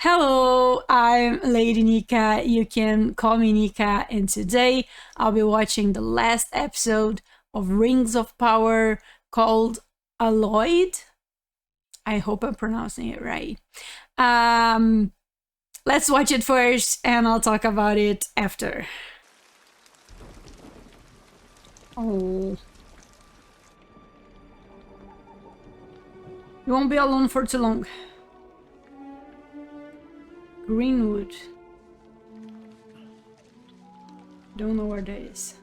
Hello, I'm Lady Nika. You can call me Nika, and today I'll be watching the last episode of Rings of Power called Aloyd. I hope I'm pronouncing it right. Let's watch it first, and I'll talk about it after. Oh. You won't be alone for too long. Greenwood. Don't know where that is.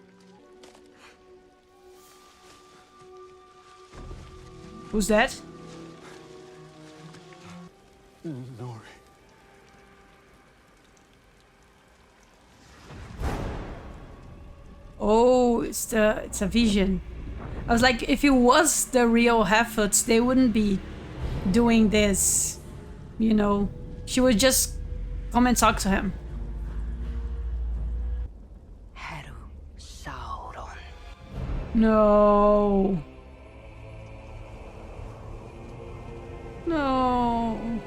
Who's that? Nori. Oh, it's a vision. I was like, if it was the real Half-Foots, they wouldn't be doing this. You know, she would just come and talk to him. No. No.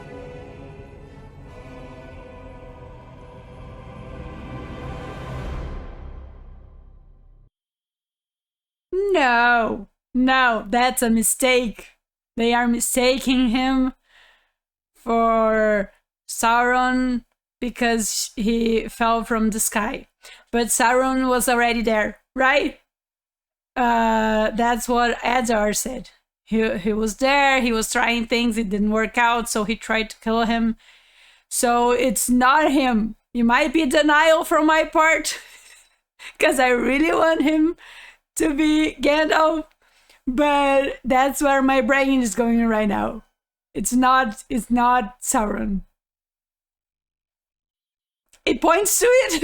No. No, that's a mistake. They are mistaking him for Sauron because he fell from the sky. But Sauron was already there, right? That's what Adar said. He was there, he was trying things, it didn't work out, so he tried to kill him. So it's not him. It might be denial from my part, because I really want him to be Gandalf, but that's where my brain is going right now. It's not Sauron. It points to it,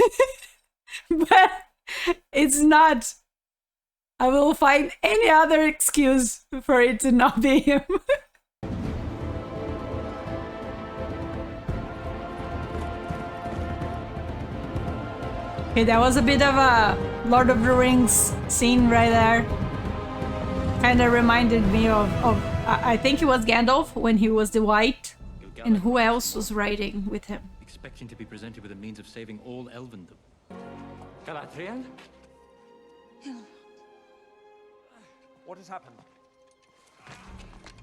but it's not. I will find any other excuse for it to not be him. Okay, that was a bit of a Lord of the Rings scene right there. Kind of reminded me of I think it was Gandalf when he was the White. And who else was riding with him? Expecting to be presented with a means of saving all Elvendom. Galadriel? What has happened?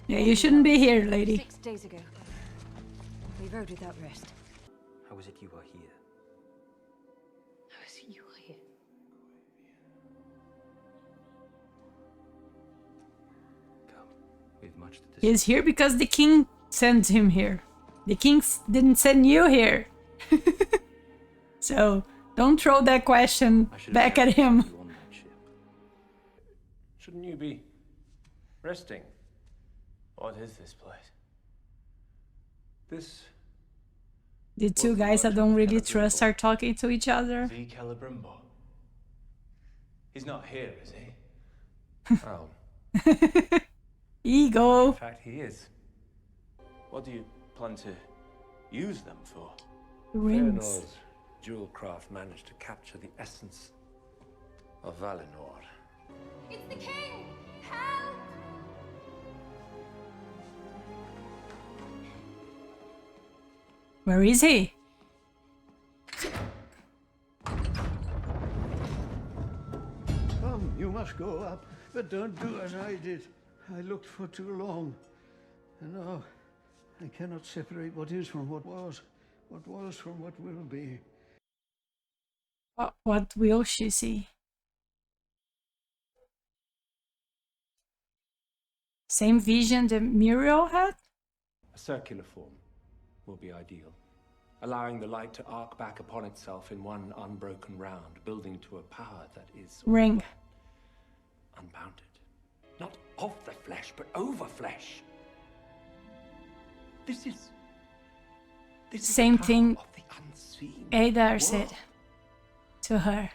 Yeah, you shouldn't be here, lady. 6 days ago. We rode without rest. How is it you are here? How is it you are here? Come, we've much to discuss. He's here because the king sent him here. The king didn't send you here. So don't throw that question back at him. Shouldn't you be resting? What is this place? This... The two guys I don't really trust are talking to each other. The Celebrimbor. He's not here, is he? Oh. Ego. In fact, he is. What do you plan to use them for? Rings. Fëanor's jewel craft managed to capture the essence of Valinor. It's the king! Help! Where is he? Come, you must go up, but don't do as I did. I looked for too long. And now I cannot separate what is from what was from what will be. What will she see? Same vision that Muriel had? A circular form will be ideal, allowing the light to arc back upon itself in one unbroken round, building to a power that is Ring. unbounded. Not of the flesh, but over flesh. This is Same the power thing of the unseen Adar world. said to her.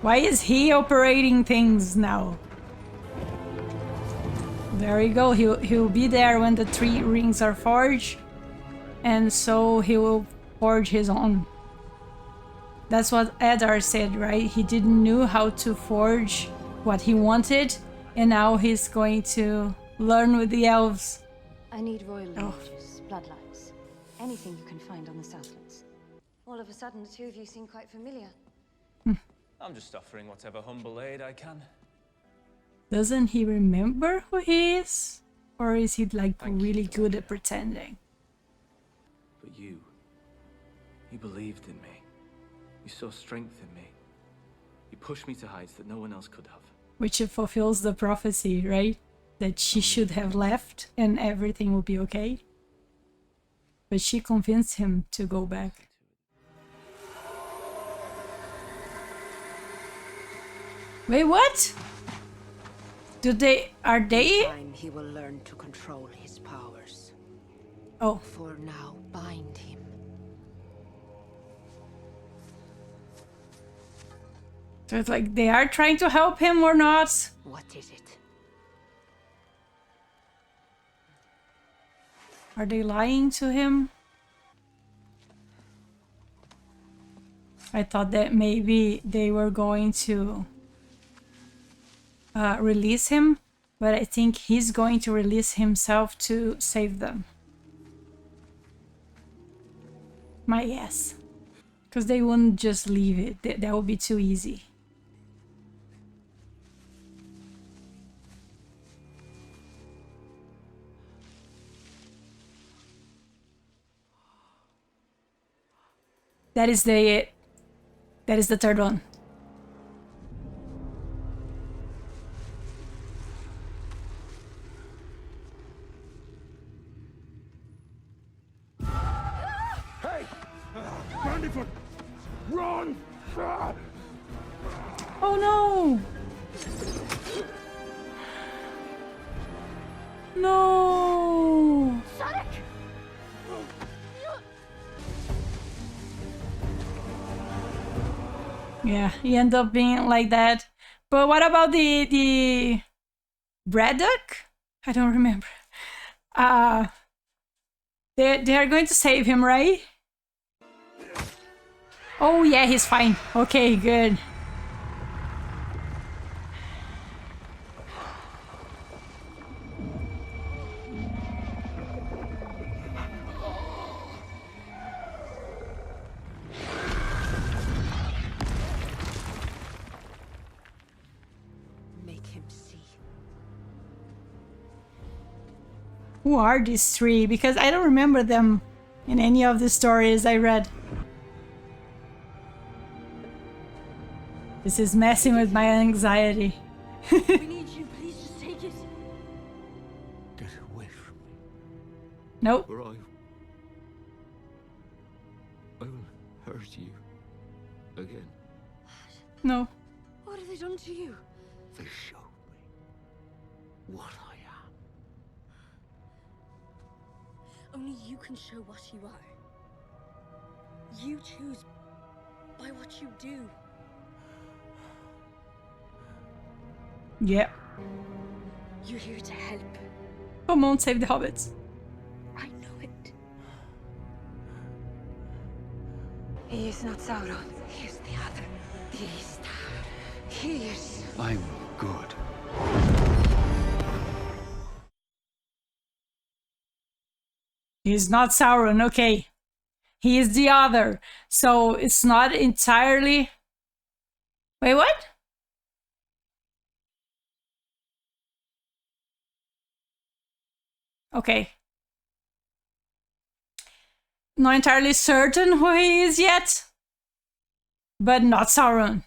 Why is he operating things now? There you go. He'll be there when the 3 rings are forged, and so he will forge his own. That's what Adar said, right? He didn't know how to forge what he wanted, And now he's going to learn with the elves. I need royal Oh. lineages, bloodlines, anything you can find on the Southlands. All of a sudden, the two of you seem quite familiar. I'm just offering whatever humble aid I can. Doesn't he remember who he is? Or is he like Thank you really for good that. at pretending? But you believed in me. You saw strength in me. You pushed me to heights that no one else could have. Which it fulfills the prophecy, right? That she should have left and everything would be okay. But she convinced him to go back. Wait, what? Are In they? time, he will learn to control his powers. Oh, For now, bind him. so it's like they are trying to help him or not? What is it? Are they lying to him? I thought that maybe they were going to release him, but I think he's going to release himself to save them. My guess. Because they wouldn't just leave it. That would be too easy. That is the third one. Hey! Brandyfoot! Run! Oh no! No! Yeah, he ended up being like that. But what about the Braddock? I don't remember. They are going to save him, right? Oh yeah, he's fine. Okay, good. Make him see. Who are these three? Because I don't remember them in any of the stories I read. This is messing with my anxiety. We need you. Please just take it. Get away from me. Nope. Or I will hurt you again. No. What have they done to you? They showed me what I am. Only you can show what you are. You choose by what you do. Yeah. You're here to help. Come on, save the hobbits. I know it. He is not Sauron. He is the other. He is Tar. He is... I'm good. He's not Sauron, okay. He is the other. So it's not entirely... Wait, what? Okay. Not entirely certain who he is yet. But not Sauron.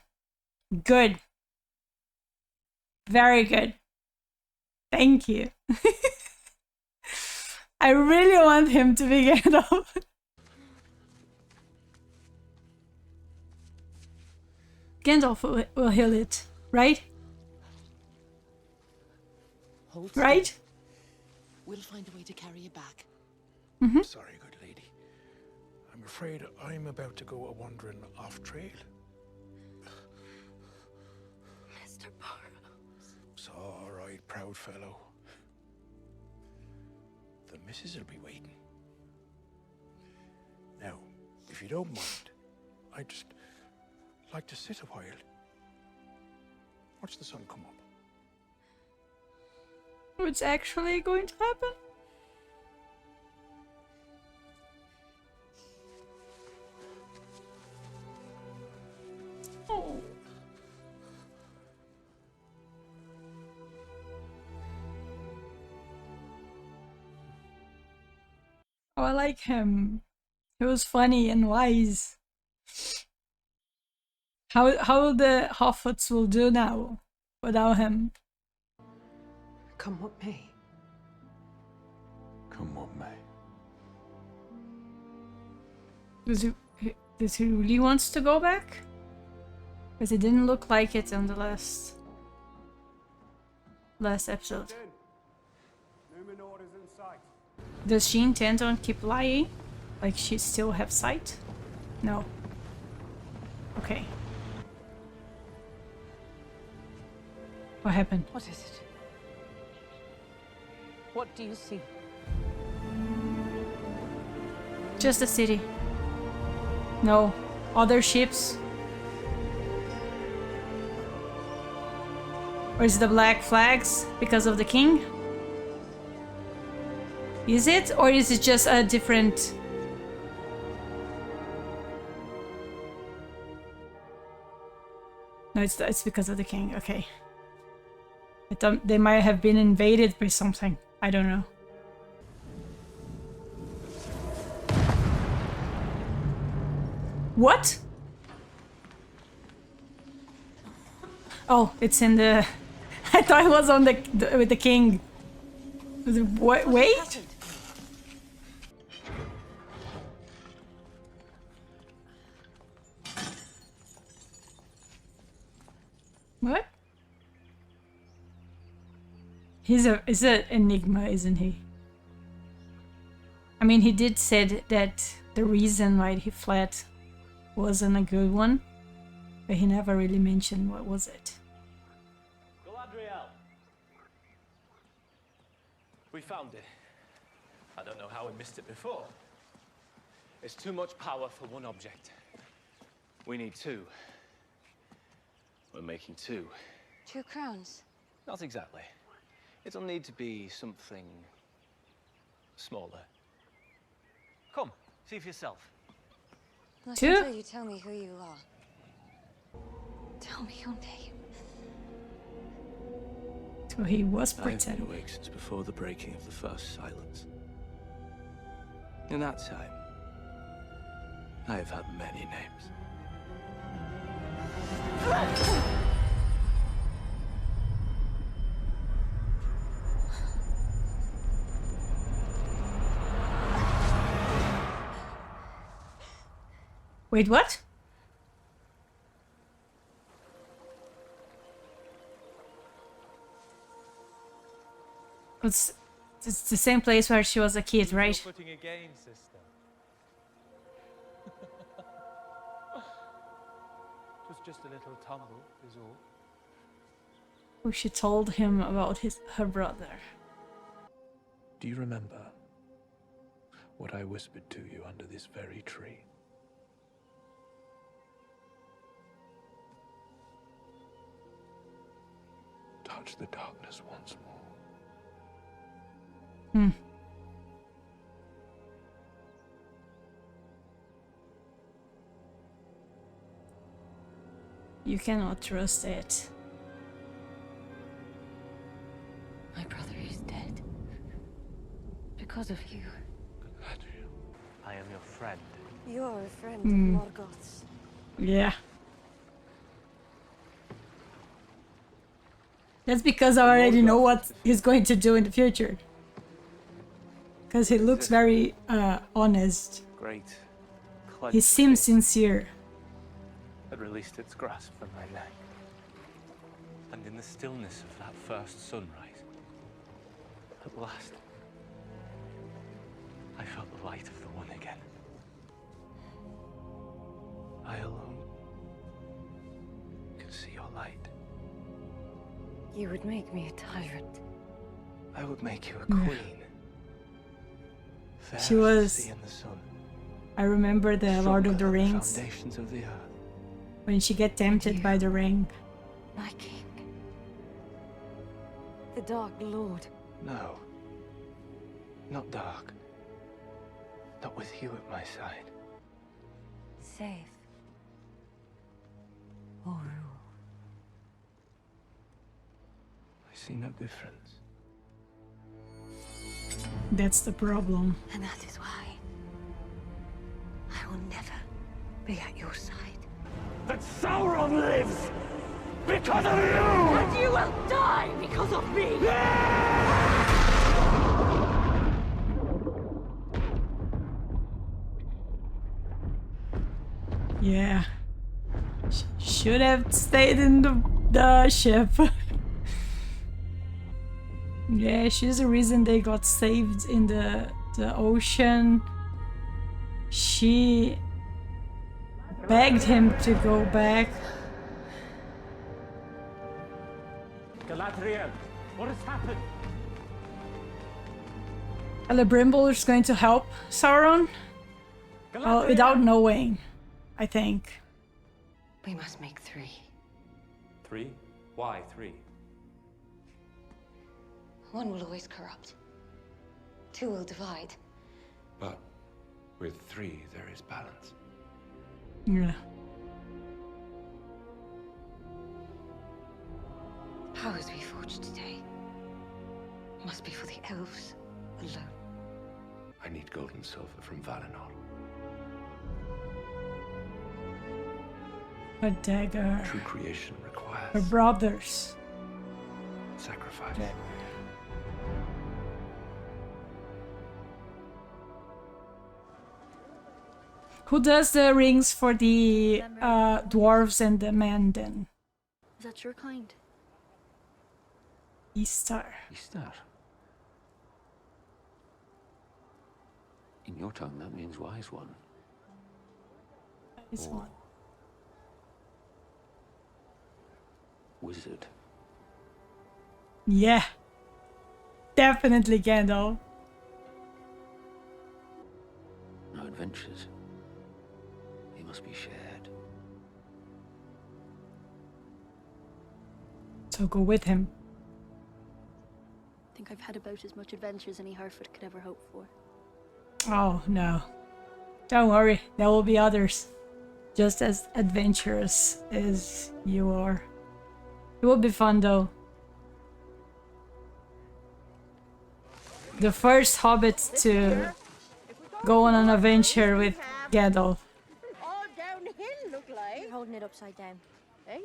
Good. Very good. Thank you. I really want him to be Gandalf. Gandalf will heal it, right? Hold still. Right? We'll find a way to carry you back. Sorry, good lady. I'm afraid I'm about to go a-wandering off trail. Mr. Burrows. It's all right, proud fellow. The missus will be waiting. Now, if you don't mind, I'd just like to sit a while. Watch the sun come up. What's actually going to happen? Oh. Oh, I like him. He was funny and wise. How the Hoffoots will do now without him? Come what may. Come what may. Does he really wants to go back? Because it didn't look like it on the last episode. Does she intend on keep lying? Like she still have sight? No. Okay. What happened? What is it? What do you see? Just the city. No. Other ships. Or is it the black flags because of the king? Is it? Or is it just a different... No, it's because of the king. Okay. I thought they might have been invaded by something. I don't know. What? Oh, it's in the... I thought it was on the with the king. What? Wait? What? He's an enigma, isn't he? I mean, he did said that the reason why he fled wasn't a good one, but he never really mentioned what was it. Galadriel! We found it. I don't know how we missed it before. It's too much power for one object. We need two. We're making two. 2 crowns. Not exactly. It'll need to be something smaller. Come, see for yourself. Not Two? until you tell me who you are. Tell me your name. So he was I've been pretending. awake since before the breaking of the first silence. In that time, I have had many names. Wait, what? It's the same place where she was a kid, right? Putting a game, sister. It was just a little tumble, is all. Oh, she told him about her brother. Do you remember what I whispered to you under this very tree? Touch the darkness once more. Hmm. You cannot trust it. My brother is dead. Because of you. I am your friend. You're a friend of Morgoth's. Yeah. That's because I already know what he's going to do in the future. Because he looks very honest. Great. He seems sincere. Had released its grasp from my neck. And in the stillness of that first sunrise, at last, I felt the light of the one again. I alone can see your light. You would make me a tyrant. I would make you a queen. Fair She as the was... sea and the sun. I remember the Lord of the Stronger than Rings. Foundations of the earth. When she get tempted by the ring. My king. The Dark Lord. No. Not dark. Not with you at my side. Safe. Or rule. I see no difference. That's the problem. And that is why I will never be at your side. That Sauron lives because of you! And you will die because of me! Yeah. Should have stayed in the ship. Yeah, she's the reason they got saved in the ocean. She begged him to go back. Galadriel, what has happened? Celebrimbor is going to help Sauron? Well, without knowing, I think. We must make 3. 3? Why 3? 1 will always corrupt. 2 will divide. But with 3, there is balance. Yeah. Powers we forge today must be for the elves alone. I need gold and silver from Valinor. A dagger. True creation requires Her brothers. sacrifice. Yeah. Who does the rings for the dwarves and the men then? Is that your kind? Istar. Istar. In your tongue, that means wise one. This one. Wizard. Yeah. Definitely Gandalf. No adventures. They must be shared. So go with him. I think I've had about as much adventure as any Harfoot could ever hope for. Oh no. Don't worry, there will be others. Just as adventurous as you are. It will be fun though. The first hobbit to go on an adventure with Gandalf. All downhill, look like. You're holding it upside down. Eh?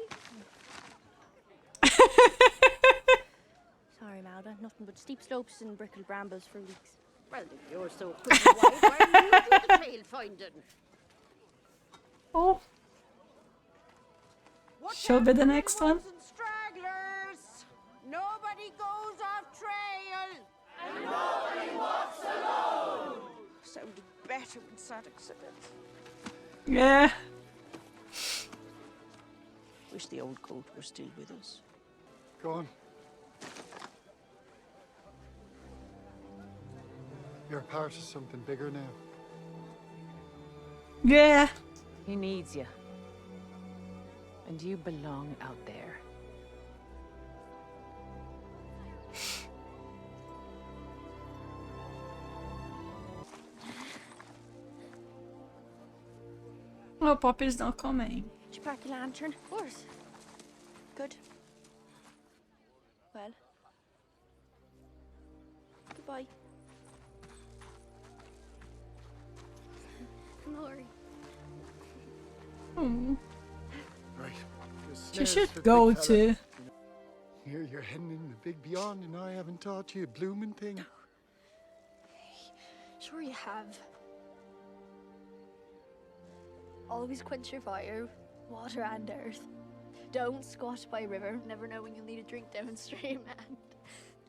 Sorry, Malda. Nothing but steep slopes and brickled brambles for weeks. Well, if you're so quick and wise, why don't you do the trail finding? Oh. Should be the next one. Stragglers! Nobody goes off trail! And nobody walks alone! Sounded better when Sadok said it. Yeah. Wish the old goat were still with us. Go on. You're part of something bigger now. Yeah. He needs you. And you belong out there. Oh, Poppy's not coming. Did you pack your lantern? Of course. Good. Well. Goodbye. Lori. Oh. Right. She should go to. Here you're heading in the big beyond, and I haven't taught you a blooming thing. Sure you have. Always quench your fire, water and earth. Don't squat by a river, never know when you'll need a drink downstream.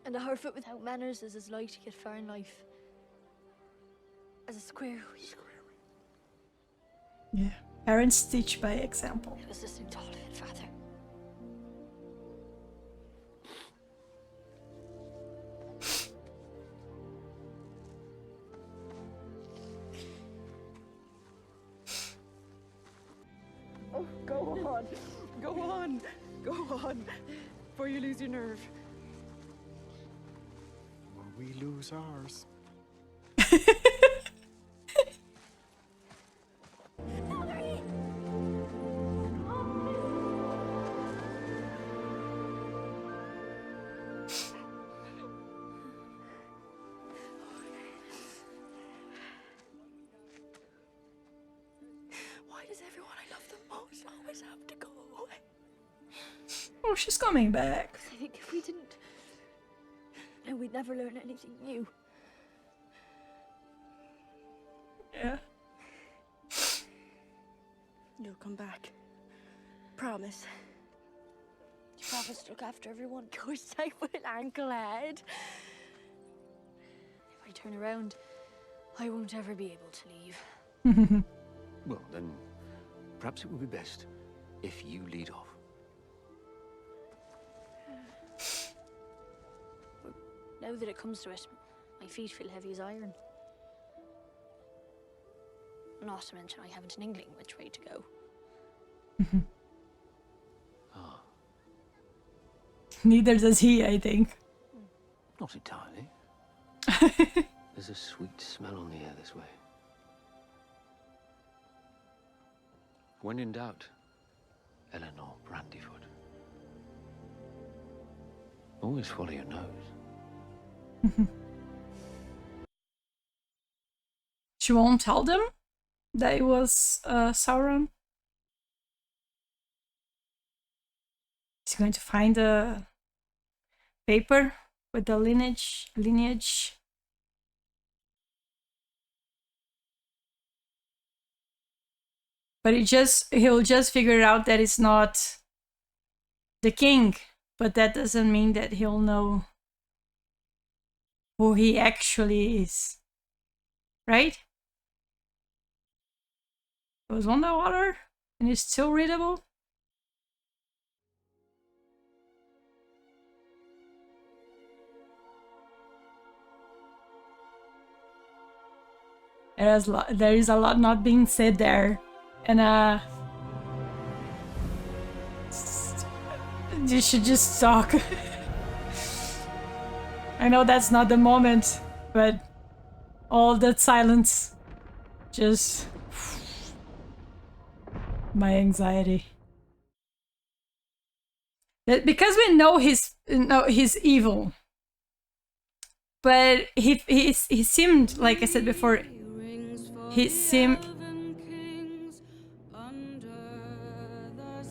And a Harfoot without manners is as light to get far in life as a square wheel. Yeah. Parents teach by example. It was just who taught it, Father. Oh, go on. Go on. Go on. Before you lose your nerve. we lose ours. Why does everyone I love the most always have to go away? Oh, she's coming back. I think if we didn't, then we'd never learn anything new. Yeah. You'll come back. Promise. You promise to look after everyone. Of course I will, Anklehead. If I turn around, I won't ever be able to leave. Well, then, perhaps it would be best if you lead off. But now that it comes to it, my feet feel heavy as iron. Not to mention I haven't an inkling which way to go. Ah, Neither does he, I think. not entirely. There's a sweet smell on the air this way. When in doubt, Eleanor Brandyfoot. Always follow your nose. She won't tell them that it was Sauron. She's going to find a paper with the lineage. But he'll just figure out that it's not the king, but that doesn't mean that he'll know who he actually is. Right? It was on the water and it's still readable. There is a lot not being said there, and you should just talk. I know that's not the moment, but all that silence, just my anxiety. Because we know he's evil, but he seemed, like I said before, he seemed.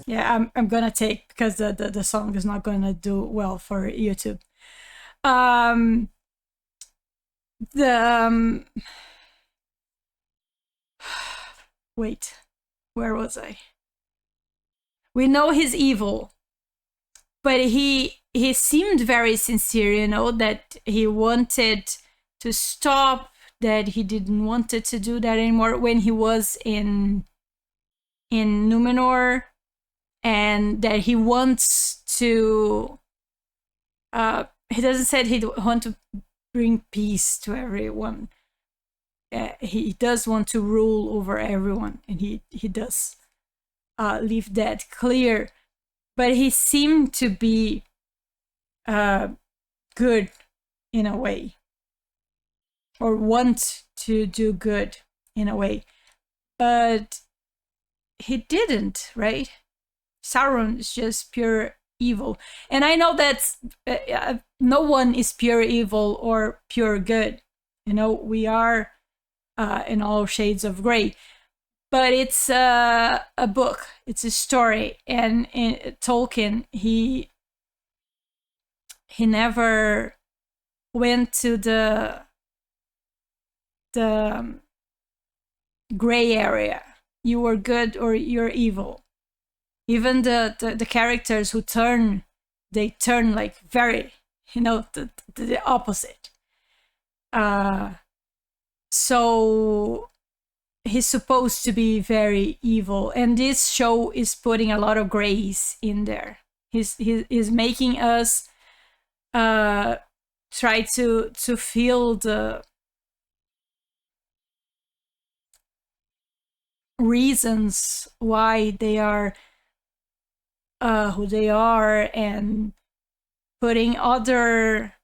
Yeah, I'm gonna take, because the song is not gonna do well for YouTube. Wait, where was I? We know he's evil, but he seemed very sincere, you know, that he wanted to stop, that he didn't want to do that anymore when he was in Numenor, and that he wants to he doesn't say he'd want to bring peace to everyone. He does want to rule over everyone, and he does leave that clear. But he seemed to be good in a way, or want to do good in a way, but he didn't, right? Sauron is just pure evil, and I know that no one is pure evil or pure good. You know, we are in all shades of gray, but it's a book, it's a story, and in Tolkien, he never went to the gray area. You are good or you're evil. Even the characters who turn, they turn like very, you know, the opposite. So he's supposed to be very evil, and this show is putting a lot of grays in there. He's making us try to feel the reasons why they are who they are, and putting other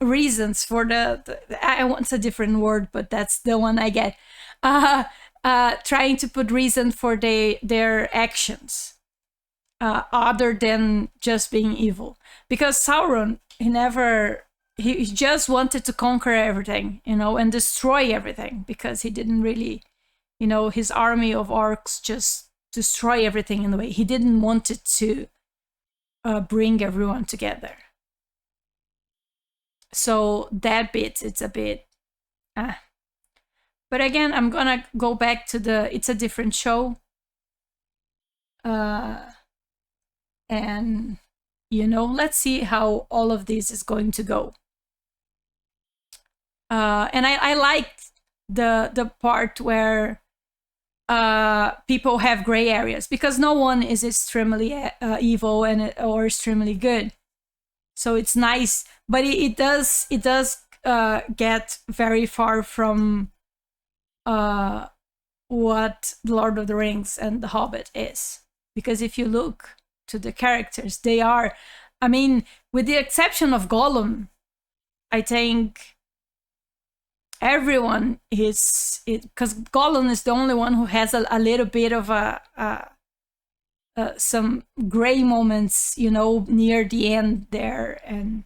reasons for I want a different word, but that's the one I get. Trying to put reason for their actions, other than just being evil. Because Sauron, he just wanted to conquer everything, and destroy everything, because he didn't really, his army of orcs just destroy everything in the way. He didn't want it to bring everyone together. So that bit, it's a bit... But again, I'm gonna go back to it's a different show. And, let's see how all of this is going to go. And I liked the part where people have gray areas, because no one is extremely evil or extremely good. So it's nice, but it does get very far from what Lord of the Rings and The Hobbit is. Because if you look to the characters, they are, with the exception of Gollum, I think everyone is, because Gollum is the only one who has a little bit of some gray moments, near the end there, and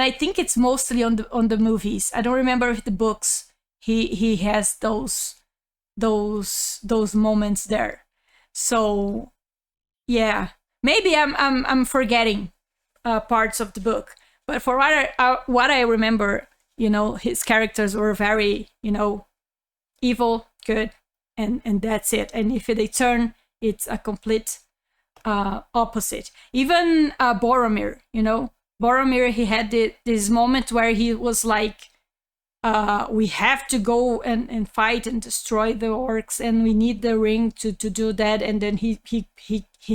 I think it's mostly on the movies. I don't remember if the books he has those moments there. So yeah, maybe I'm forgetting parts of the book, but for what I remember, his characters were very, evil, good, and that's it. And if they turn, it's a complete opposite. Even Boromir, Boromir, he had this moment where he was like, we have to go and fight and destroy the orcs, and we need the ring to do that. And then he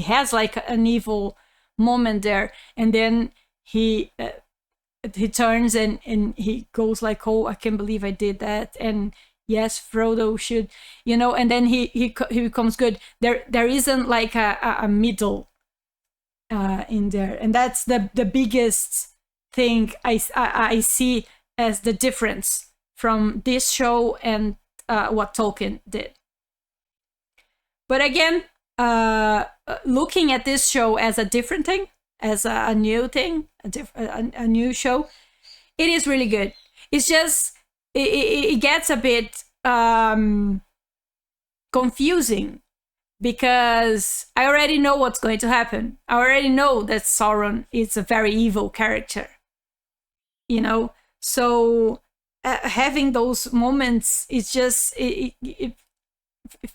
has like an evil moment there, and then he turns and he goes like, oh, I can't believe I did that, and yes, Frodo should, and then he becomes good. There isn't like a middle in there, and that's the biggest thing I see as the difference from this show and what Tolkien did. But again, looking at this show as a different thing, as a new thing, a new show, it is really good. It's just it gets a bit confusing, because I already know what's going to happen. I already know that Sauron is a very evil character, so having those moments, it's just it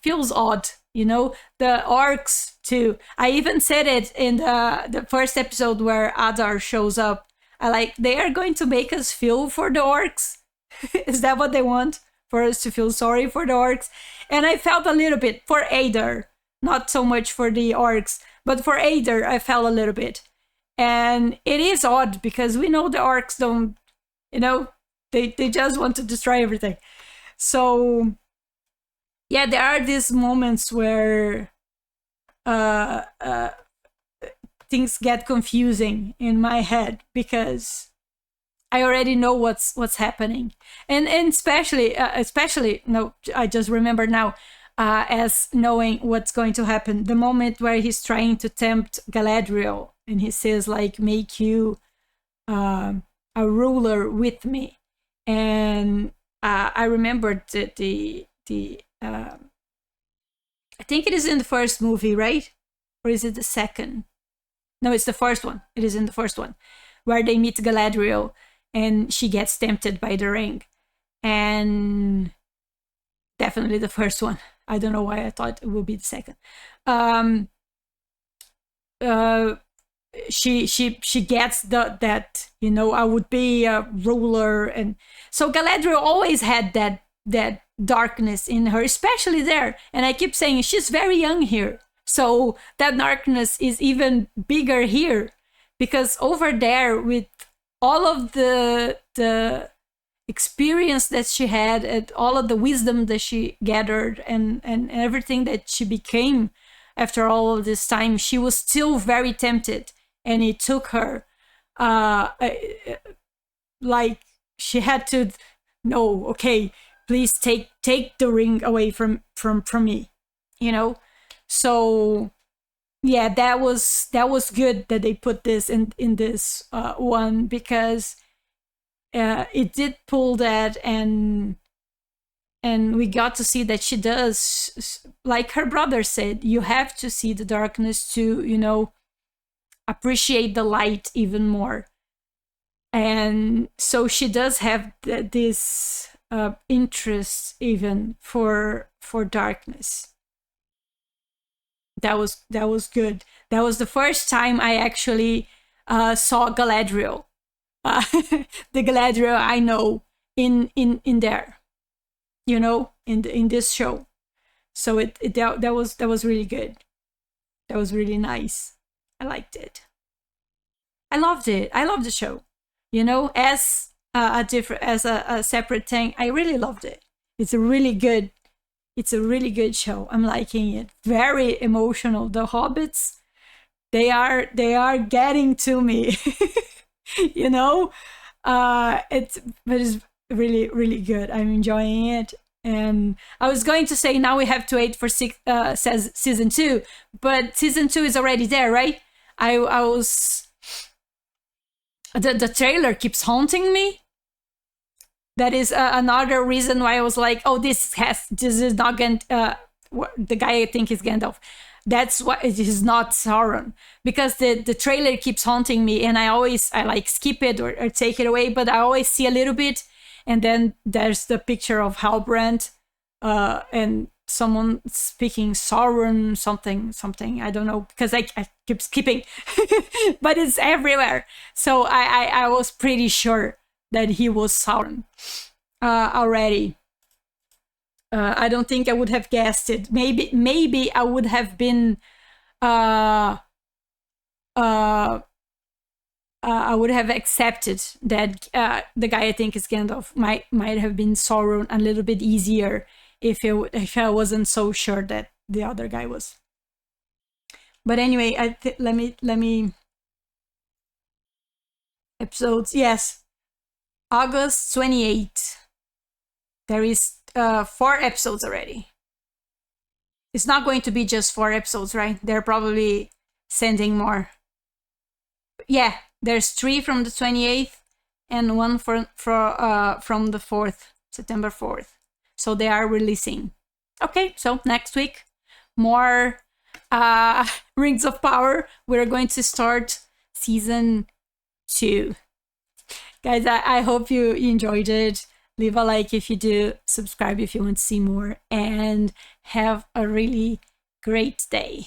feels odd, the orcs too. I even said it in the first episode where Adar shows up. They are going to make us feel for the orcs. Is that what they want? For us to feel sorry for the orcs? And I felt a little bit for Adar, not so much for the orcs, but for Adar I felt a little bit. And it is odd, because we know the orcs don't, they just want to destroy everything. So yeah, there are these moments where things get confusing in my head, because I already know what's happening, and especially no, I just remember now, as knowing what's going to happen. The moment where he's trying to tempt Galadriel, and he says like, "Make you a ruler with me," and I remembered the I think it is in the first movie, right? Or is it the second? No, it's the first one. It is in the first one, where they meet Galadriel and she gets tempted by the ring. And definitely the first one. I don't know why I thought it would be the second. She gets that, I would be a ruler. And so Galadriel always had that darkness in her, especially there. And I keep saying she's very young here, so that darkness is even bigger here, because over there, with all of the experience that she had, and all of the wisdom that she gathered, and everything that she became after all of this time, she was still very tempted, and it took her like she had to no, okay, please take the ring away from me, you know. So yeah, that was good that they put this in this one, because it did pull that, and we got to see that she does, like her brother said, you have to see the darkness to, you know, appreciate the light even more. And so she does have this interest even for darkness. That was good. That was the first time I actually saw Galadriel, the Galadriel I know in there, you know, in this show. So that was really good. That was really nice. I liked it. I loved it. I loved the show. You know, as a separate thing, I really loved it. It's a really good show. I'm liking it. Very emotional. The hobbits, they are getting to me. You know, but it's really, really good. I'm enjoying it. And I was going to say now we have to wait for season 2, but season 2 is already there, right? I was the trailer keeps haunting me. That is another reason why I was like, oh, this is not the guy I think is Gandalf. That's why it is not Sauron, because the trailer keeps haunting me, and I like skip it or take it away, but I always see a little bit, and then there's the picture of Halbrand and someone speaking Sauron something, I don't know, because I keep skipping. But it's everywhere, so I was pretty sure that he was Sauron already. I don't think I would have guessed it. Maybe I would have been I would have accepted that the guy I think is Gandalf might have been Sauron a little bit easier if I wasn't so sure that the other guy was. But anyway, let me episodes. Yes, August 28th. There is 4 episodes already. It's not going to be just 4 episodes, right? They're probably sending more. Yeah, there's 3 from the 28th and 1 from the 4th, September 4th. So they are releasing. Okay, so next week, more Rings of Power. We're going to start season 2. Guys, I hope you enjoyed it. Leave a like if you do, subscribe if you want to see more, and have a really great day.